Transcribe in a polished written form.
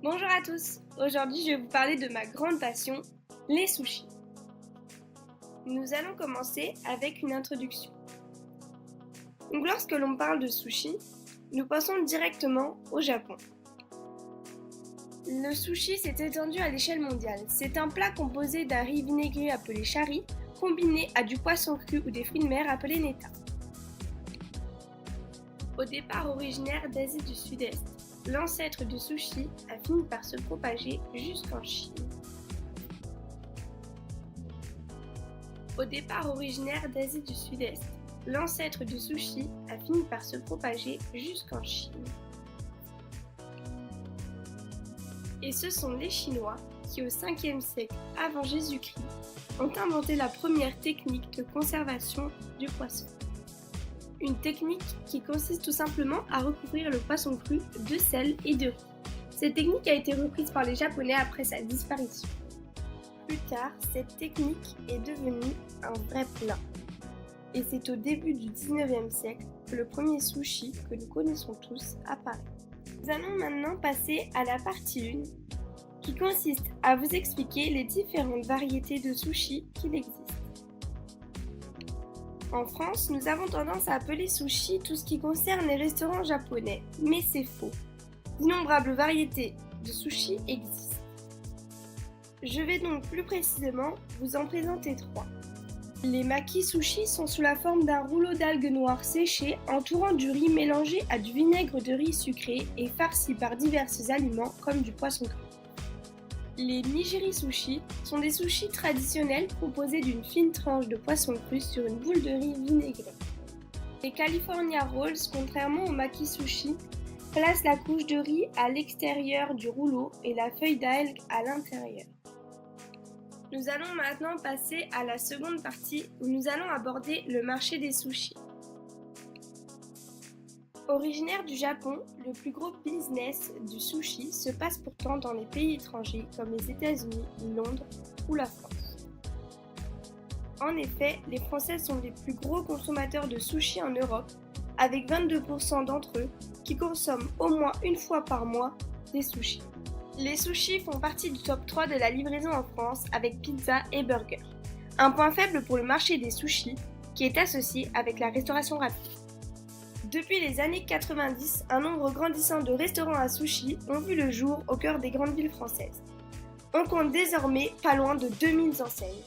Bonjour à tous, aujourd'hui je vais vous parler de ma grande passion, les sushis. Nous allons commencer avec une introduction. Donc lorsque l'on parle de sushi, nous pensons directement au Japon. Le sushi s'est étendu à l'échelle mondiale. C'est un plat composé d'un riz vinaigré appelé shari, combiné à du poisson cru ou des fruits de mer appelés neta. Au départ originaire d'Asie du Sud-Est, l'ancêtre du sushi a fini par se propager jusqu'en Chine. Au départ originaire d'Asie du Sud-Est, l'ancêtre du sushi a fini par se propager jusqu'en Chine. Et ce sont les Chinois qui, au 5e siècle avant Jésus-Christ, ont inventé la première technique de conservation du poisson. Une technique qui consiste tout simplement à recouvrir le poisson cru de sel et de riz. Cette technique a été reprise par les Japonais après sa disparition. Plus tard, cette technique est devenue un vrai plat. Et c'est au début du 19e siècle que le premier sushi que nous connaissons tous apparaît. Nous allons maintenant passer à la partie 1 qui consiste à vous expliquer les différentes variétés de sushi qu'il existe. En France, nous avons tendance à appeler sushi tout ce qui concerne les restaurants japonais, mais c'est faux. D'innombrables variétés de sushi existent. Je vais donc plus précisément vous en présenter 3. Les maki sushi sont sous la forme d'un rouleau d'algues noires séchées entourant du riz mélangé à du vinaigre de riz sucré et farci par divers aliments comme du poisson cru. Les nigiri sushi sont des sushis traditionnels composés d'une fine tranche de poisson cru sur une boule de riz vinaigré. Les California Rolls, contrairement aux maki sushi, placent la couche de riz à l'extérieur du rouleau et la feuille d'algue à l'intérieur. Nous allons maintenant passer à la seconde partie où nous allons aborder le marché des sushis. Originaire du Japon, le plus gros business du sushi se passe pourtant dans les pays étrangers comme les États-Unis, Londres ou la France. En effet, les Français sont les plus gros consommateurs de sushi en Europe, avec 22% d'entre eux qui consomment au moins une fois par mois des sushis. Les sushis font partie du top 3 de la livraison en France avec pizza et burger. Un point faible pour le marché des sushis qui est associé avec la restauration rapide. Depuis les années 90, un nombre grandissant de restaurants à sushi ont vu le jour au cœur des grandes villes françaises. On compte désormais pas loin de 2000 enseignes.